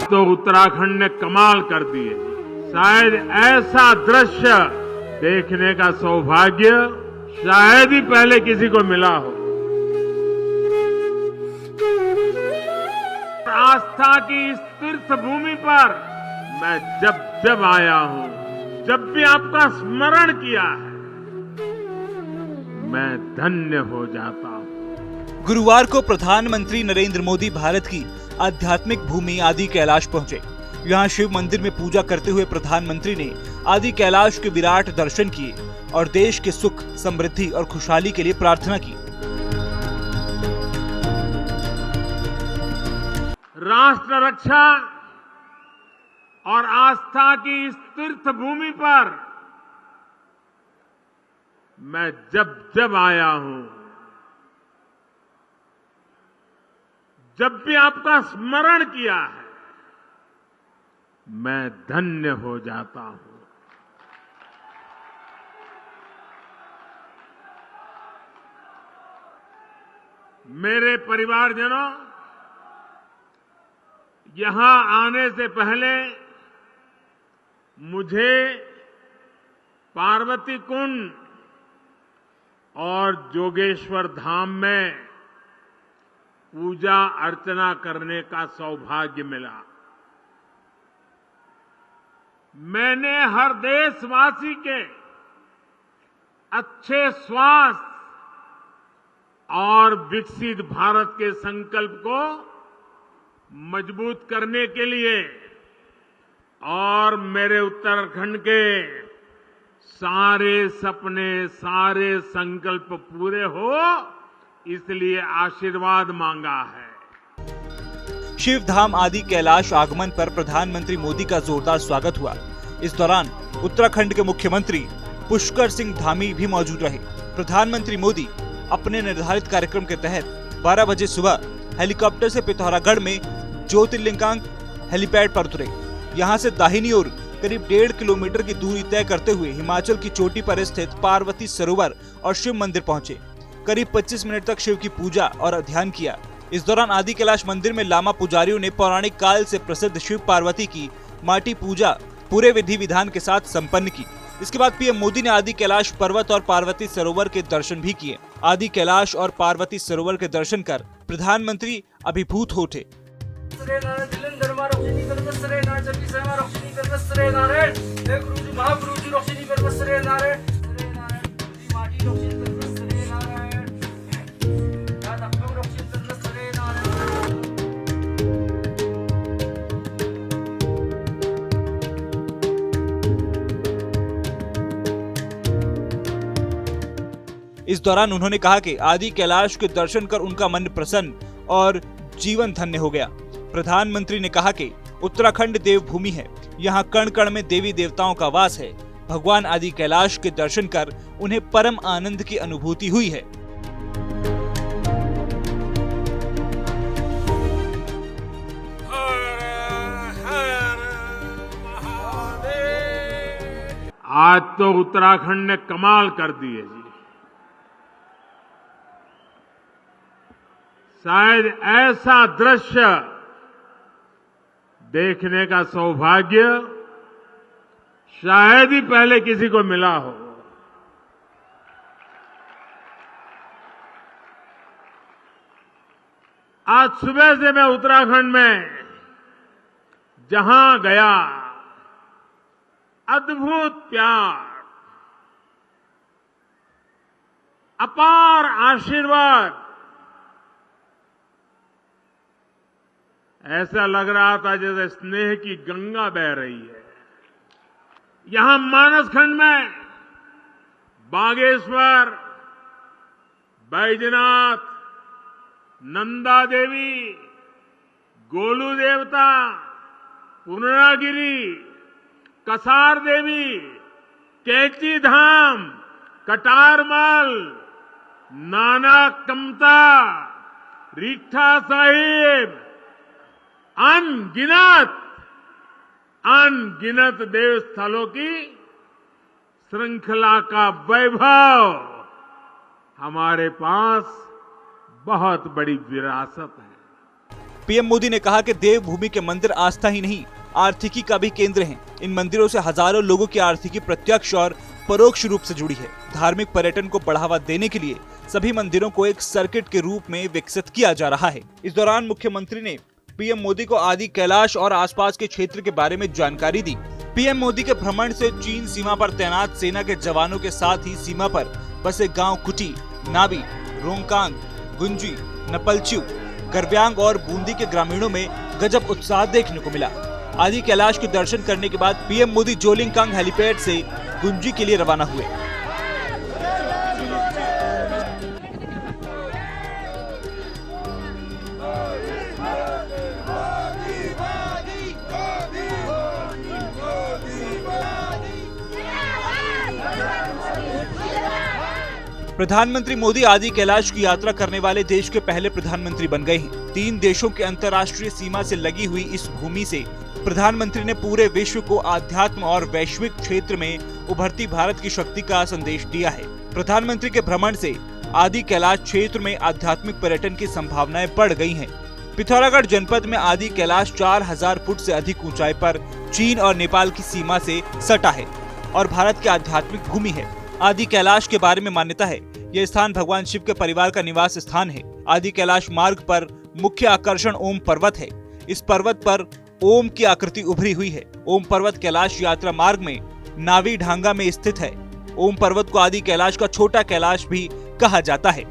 तो उत्तराखंड ने कमाल कर दिए। शायद ऐसा दृश्य देखने का सौभाग्य शायद ही पहले किसी को मिला हो। आस्था की इस तीर्थ भूमि पर मैं जब जब आया हूं, जब भी आपका स्मरण किया है, मैं धन्य हो जाता हूं। गुरुवार को प्रधानमंत्री नरेंद्र मोदी भारत की आध्यात्मिक भूमि आदि कैलाश पहुंचे। यहाँ शिव मंदिर में पूजा करते हुए प्रधानमंत्री ने आदि कैलाश के विराट दर्शन किए और देश के सुख, समृद्धि और खुशहाली के लिए प्रार्थना की। राष्ट्र रक्षा और आस्था की इस तीर्थ भूमि पर मैं जब जब आया हूं, जब भी आपका स्मरण किया है, मैं धन्य हो जाता हूं। मेरे परिवारजनों, यहां आने से पहले मुझे पार्वती कुंड और जोगेश्वर धाम में पूजा अर्चना करने का सौभाग्य मिला। मैंने हर देशवासी के अच्छे स्वास्थ्य और विकसित भारत के संकल्प को मजबूत करने के लिए और मेरे उत्तराखंड के सारे सपने, सारे संकल्प पूरे हो, इसलिए आशीर्वाद मांगा है। शिव धाम आदि कैलाश आगमन पर प्रधानमंत्री मोदी का जोरदार स्वागत हुआ। इस दौरान उत्तराखंड के मुख्यमंत्री पुष्कर सिंह धामी भी मौजूद रहे। प्रधानमंत्री मोदी अपने निर्धारित कार्यक्रम के तहत 12 बजे सुबह हेलीकॉप्टर से पिथौरागढ़ में ज्योतिर्लिंगांग हेलीपैड पर उतरे। यहाँ से दाहिनी ओर करीब 1.5 किलोमीटर की दूरी तय करते हुए हिमाचल की चोटी पर स्थित पार्वती सरोवर और शिव मंदिर पहुंचे। करीब 25 मिनट तक शिव की पूजा और ध्यान किया। इस दौरान आदि कैलाश मंदिर में लामा पुजारियों ने पौराणिक काल से प्रसिद्ध शिव पार्वती की माटी पूजा पूरे विधि विधान के साथ संपन्न की। इसके बाद पीएम मोदी ने आदि कैलाश पर्वत और पार्वती सरोवर के दर्शन भी किए। आदि कैलाश और पार्वती सरोवर के दर्शन कर प्रधानमंत्री अभिभूत हो उठे। इस दौरान उन्होंने कहा कि आदि कैलाश के दर्शन कर उनका मन प्रसन्न और जीवन धन्य हो गया। प्रधानमंत्री ने कहा कि उत्तराखंड देवभूमि है, यहाँ कण कण में देवी देवताओं का वास है। भगवान आदि कैलाश के दर्शन कर उन्हें परम आनंद की अनुभूति हुई है। आज तो उत्तराखंड ने कमाल कर दिए जी। शायद ऐसा दृश्य देखने का सौभाग्य शायद ही पहले किसी को मिला हो। आज सुबह से मैं उत्तराखंड में जहां गया, अद्भुत प्यार, अपार आशीर्वाद, ऐसा लग रहा था जैसे स्नेह की गंगा बह रही है। यहां मानसखंड में बागेश्वर, बैजनाथ, नंदा देवी, गोलू देवता, पूर्णागिरी, कसार देवी, कैची धाम, कटारमल, नाना कमता, रीठा साहिब, अनगिनत देव स्थलों की श्रृंखला का वैभव हमारे पास बहुत बड़ी विरासत है। पीएम मोदी ने कहा कि देवभूमि के मंदिर आस्था ही नहीं, आर्थिकी का भी केंद्र हैं। इन मंदिरों से हजारों लोगों की आर्थिकी प्रत्यक्ष और परोक्ष रूप से जुड़ी है। धार्मिक पर्यटन को बढ़ावा देने के लिए सभी मंदिरों को एक सर्किट के रूप में विकसित किया जा रहा है। इस दौरान मुख्यमंत्री ने पीएम मोदी को आदि कैलाश और आसपास के क्षेत्र के बारे में जानकारी दी। पीएम मोदी के भ्रमण से चीन सीमा पर तैनात सेना के जवानों के साथ ही सीमा पर बसे गांव कुटी, नाबी, रोंगकांग, गुंजी, नपलच्यू, करव्यांग और बूंदी के ग्रामीणों में गजब उत्साह देखने को मिला। आदि कैलाश के दर्शन करने के बाद पीएम मोदी जोलिंगकांग हेलीपैड से गुंजी के लिए रवाना हुए। प्रधानमंत्री मोदी आदि कैलाश की यात्रा करने वाले देश के पहले प्रधानमंत्री बन गए हैं। 3 देशों के अंतर्राष्ट्रीय सीमा से लगी हुई इस भूमि से प्रधानमंत्री ने पूरे विश्व को आध्यात्म और वैश्विक क्षेत्र में उभरती भारत की शक्ति का संदेश दिया है। प्रधानमंत्री के भ्रमण से आदि कैलाश क्षेत्र में आध्यात्मिक पर्यटन की संभावनाएं बढ़ गई हैं। पिथौरागढ़ जनपद में आदि कैलाश 4000 फुट से अधिक ऊंचाई पर चीन और नेपाल की सीमा से सटा है और भारत की आध्यात्मिक भूमि है। आदि कैलाश के बारे में मान्यता है, यह स्थान भगवान शिव के परिवार का निवास स्थान है। आदि कैलाश मार्ग पर मुख्य आकर्षण ओम पर्वत है। इस पर्वत पर ओम की आकृति उभरी हुई है। ओम पर्वत कैलाश यात्रा मार्ग में नावी ढांगा में स्थित है। ओम पर्वत को आदि कैलाश का छोटा कैलाश भी कहा जाता है।